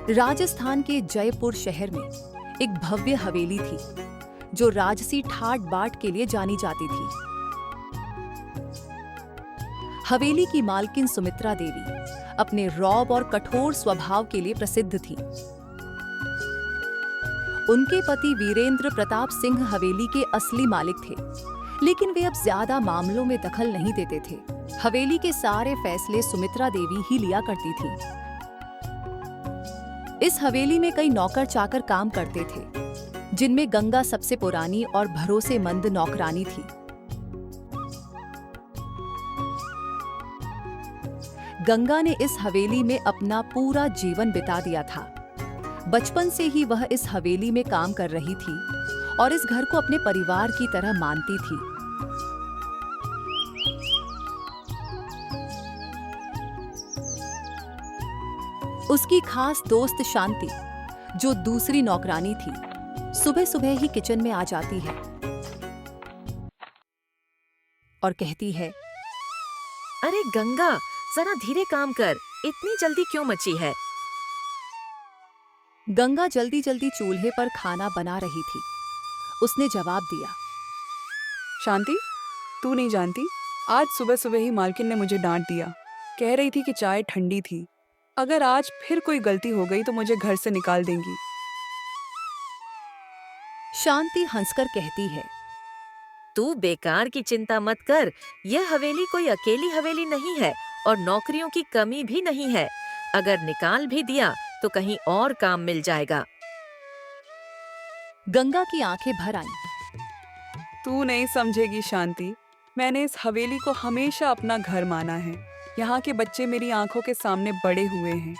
राजस्थान के जयपुर शहर में एक भव्य हवेली थी जो राजसी ठाट बाट के लिए जानी जाती थी। हवेली की मालकिन सुमित्रा देवी अपने रौब और कठोर स्वभाव के लिए प्रसिद्ध थी। उनके पति वीरेंद्र प्रताप सिंह हवेली के असली मालिक थे, लेकिन वे अब ज्यादा मामलों में दखल नहीं देते थे। हवेली के सारे फैसले सुमित्रा देवी ही लिया करती थी। इस हवेली में कई नौकर चाकर काम करते थे, जिनमें गंगा सबसे पुरानी और भरोसेमंद नौकरानी थी। गंगा ने इस हवेली में अपना पूरा जीवन बिता दिया था। बचपन से ही वह इस हवेली में काम कर रही थी और इस घर को अपने परिवार की तरह मानती थी। उसकी खास दोस्त शांति, जो दूसरी नौकरानी थी, सुबह सुबह ही किचन में आ जाती है और कहती है, अरे गंगा, जरा धीरे काम कर, इतनी जल्दी क्यों मची है? गंगा जल्दी जल्दी चूल्हे पर खाना बना रही थी। उसने जवाब दिया, शांति, तू नहीं जानती, आज सुबह सुबह ही मालकिन ने मुझे डांट दिया। कह रही थी कि चाय ठंडी थी। अगर आज फिर कोई गलती हो गई तो मुझे घर से निकाल देंगी। शांति हंसकर कहती है, तू बेकार की चिंता मत कर। यह हवेली कोई अकेली हवेली नहीं है और नौकरियों की कमी भी नहीं है। अगर निकाल भी दिया तो कहीं और काम मिल जाएगा। गंगा की आंखें भर आईं। तू नहीं समझेगी शांति, मैंने इस हवेली को हमेशा अपना घर माना है। यहाँ के बच्चे मेरी आंखों के सामने बड़े हुए हैं।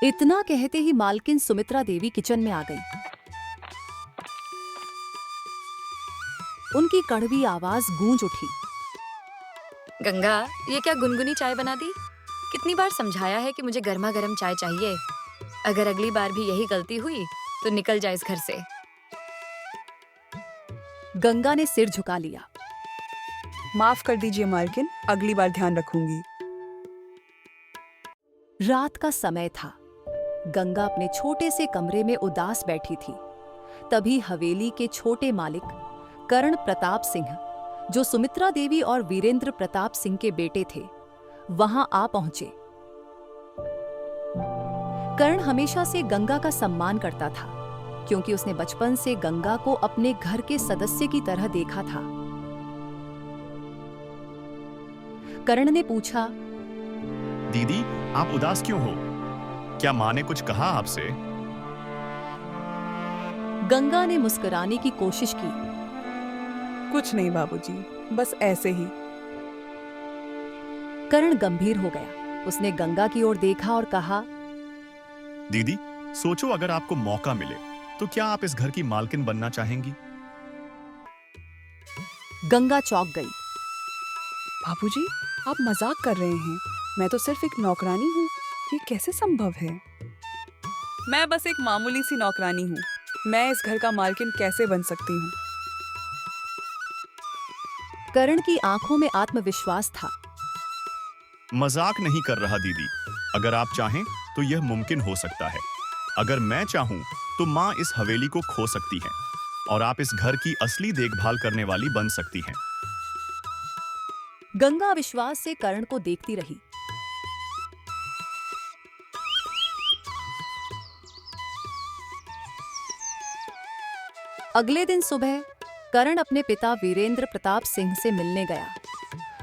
इतना कहते ही मालकिन सुमित्रा देवी किचन में आ गई। उनकी कड़वी आवाज गूंज उठी, गंगा, ये क्या गुनगुनी चाय बना दी? कितनी बार समझाया है कि मुझे गर्मा गर्म चाय चाहिए। अगर अगली बार भी यही गलती हुई तो निकल जा इस घर से। गंगा ने सिर झुका लिया। माफ कर दीजिए मालकिन, अगली बार ध्यान रखूंगी। रात का समय था। गंगा अपने छोटे से कमरे में उदास बैठी थी। तभी हवेली के छोटे मालिक कर्ण प्रताप सिंह, जो सुमित्रा देवी और वीरेंद्र प्रताप सिंह के बेटे थे, वहां आ पहुंचे। कर्ण हमेशा से गंगा का सम्मान करता था, क्योंकि उसने बचपन से गंगा को अपने घर के सदस्य की तरह देखा था। कर्ण ने पूछा, दीदी, आप उदास क्यों हो? क्या माँ ने कुछ कहा आपसे? गंगा ने मुस्कुराने की कोशिश की। कुछ नहीं बाबूजी, बस ऐसे ही। कर्ण गंभीर हो गया। उसने गंगा की ओर देखा और कहा, दीदी, सोचो, अगर आपको मौका मिले तो क्या आप इस घर की मालकिन बनना चाहेंगी? गंगा चौंक गई। बाबूजी, आप मजाक कर रहे हैं। मैं तो सिर्फ एक नौकरानी हूँ। ये कैसे संभव है? मैं बस एक मामूली सी नौकरानी हूँ। मैं इस घर का मालकिन कैसे बन सकती हूँ? कर्ण की आंखों में आत्मविश्वास था। मजाक नहीं कर रहा दीदी। अगर आप चाहें तो यह मुमकिन हो सकता है। अगर मैं चाहूं तो माँ इस हवेली को खो सकती हैं और आप इस घर की असली देखभाल करने वाली बन सकती हैं। गंगा विश्वास से कर्ण को देखती रही। अगले दिन सुबह कर्ण अपने पिता वीरेंद्र प्रताप सिंह से मिलने गया।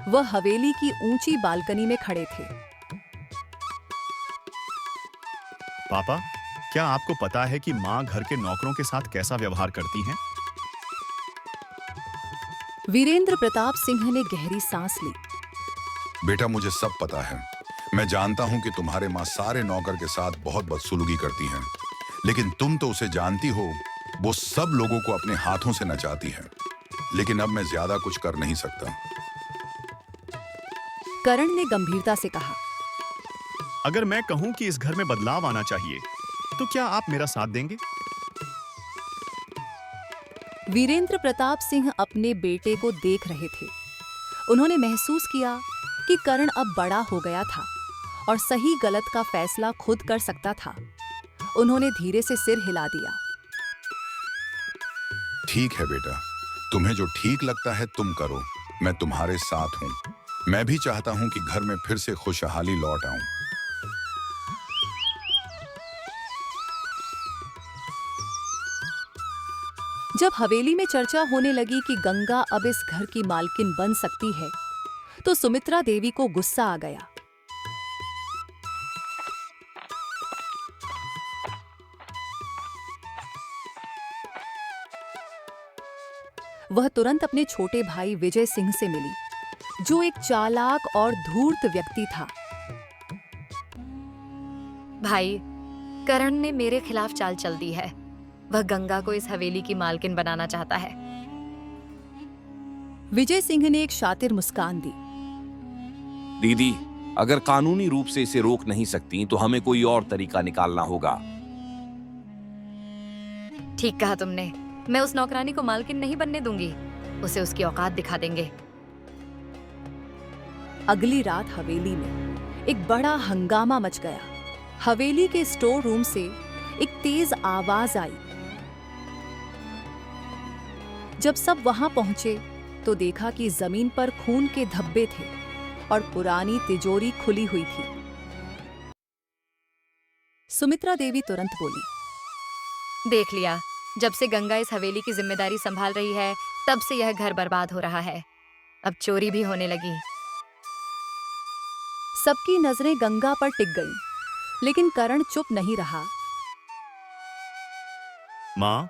वह हवेली की ऊंची बालकनी में खड़े थे। पापा, क्या आपको पता है कि माँ घर के नौकरों के साथ कैसा व्यवहार करती हैं? वीरेंद्र प्रताप सिंह ने गहरी सांस ली। बेटा, मुझे सब पता है। मैं जानता हूं कि तुम्हारे माँ सारे नौकर के साथ बहुत बदसलूकी करती हैं, लेकिन तुम तो उसे जानती हो। वो सब लोगों को अपने हाथों से नचाती है। लेकिन अब मैं ज्यादा कुछ कर नहीं सकता। कर्ण ने गंभीरता से कहा, अगर मैं कहूं कि इस घर में बदलाव आना चाहिए तो क्या आप मेरा साथ देंगे? वीरेंद्र प्रताप सिंह अपने बेटे को देख रहे थे। उन्होंने महसूस किया कि कर्ण अब बड़ा हो गया था और सही गलत का फैसला खुद कर सकता था। उन्होंने धीरे से सिर हिला दिया। ठीक है बेटा, तुम्हें जो ठीक लगता है तुम करो, मैं तुम्हारे साथ हूँ। मैं भी चाहता हूँ कि घर में फिर से खुशहाली लौट आऊं। जब हवेली में चर्चा होने लगी कि गंगा अब इस घर की मालकिन बन सकती है, तो सुमित्रा देवी को गुस्सा आ गया। वह तुरंत अपने छोटे भाई विजय सिंह से मिली, जो एक चालाक और धूर्त व्यक्ति था। भाई, करण ने मेरे खिलाफ चाल चल दी है। वह गंगा को इस हवेली की मालकिन बनाना चाहता है। विजय सिंह ने एक शातिर मुस्कान दी। दीदी, अगर कानूनी रूप से इसे रोक नहीं सकती तो हमें कोई और तरीका निकालना होगा। ठीक कहा तुमने। मैं उस नौकरानी को मालकिन नहीं बनने दूंगी। उसे उसकी औकात दिखा देंगे। अगली रात हवेली में एक बड़ा हंगामा मच गया। हवेली के स्टोर रूम से एक तेज आवाज आई। जब सब वहां पहुंचे तो देखा कि जमीन पर खून के धब्बे थे और पुरानी तिजोरी खुली हुई थी। सुमित्रा देवी तुरंत बोली, देख लिया, जब से गंगा इस हवेली की जिम्मेदारी संभाल रही है, तब से यह घर बर्बाद हो रहा है। अब चोरी भी होने लगी। सबकी नजरें गंगा पर टिक गईं, लेकिन करण चुप नहीं रहा। माँ,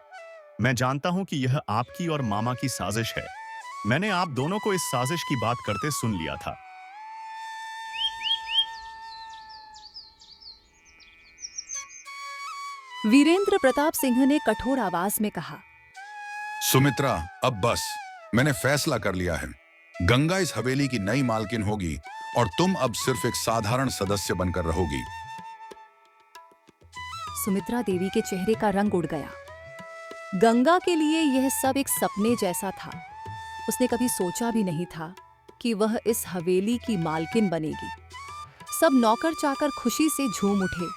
मैं जानता हूं कि यह आपकी और मामा की साजिश है। मैंने आप दोनों को इस साजिश की बात करते सुन लिया था। वीरेंद्र प्रताप सिंह ने कठोर आवाज में कहा, सुमित्रा, अब बस, मैंने फैसला कर लिया है। गंगा इस हवेली की नई मालकिन होगी और तुम अब सिर्फ एक साधारण सदस्य बनकर रहोगी। सुमित्रा देवी के चेहरे का रंग उड़ गया। गंगा के लिए यह सब एक सपने जैसा था। उसने कभी सोचा भी नहीं था कि वह इस हवेली की मालकिन बनेगी। सब नौकर चाकर खुशी से झूम उठे।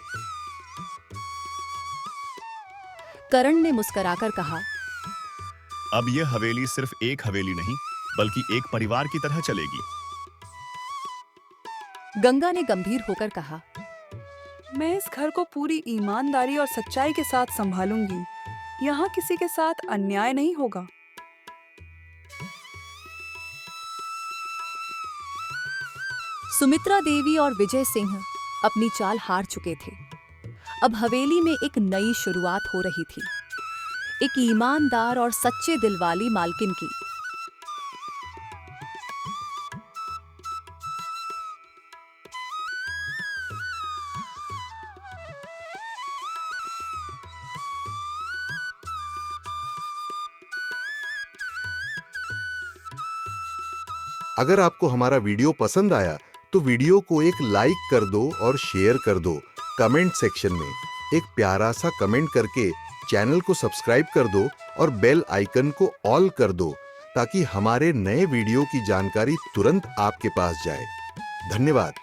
करण ने मुस्कुराकर कहा, अब यह हवेली सिर्फ एक हवेली नहीं, बल्कि एक परिवार की तरह चलेगी। गंगा ने गंभीर होकर कहा, मैं इस घर को पूरी ईमानदारी और सच्चाई के साथ संभालूंगी। यहाँ किसी के साथ अन्याय नहीं होगा। सुमित्रा देवी और विजय सिंह अपनी चाल हार चुके थे। अब हवेली में एक नई शुरुआत हो रही थी, एक ईमानदार और सच्चे दिल वाली मालकिन की। अगर आपको हमारा वीडियो पसंद आया तो वीडियो को एक लाइक कर दो और शेयर कर दो। कमेंट सेक्शन में एक प्यारा सा कमेंट करके चैनल को सब्सक्राइब कर दो और बेल आइकन को ऑल कर दो, ताकि हमारे नए वीडियो की जानकारी तुरंत आपके पास जाए। धन्यवाद।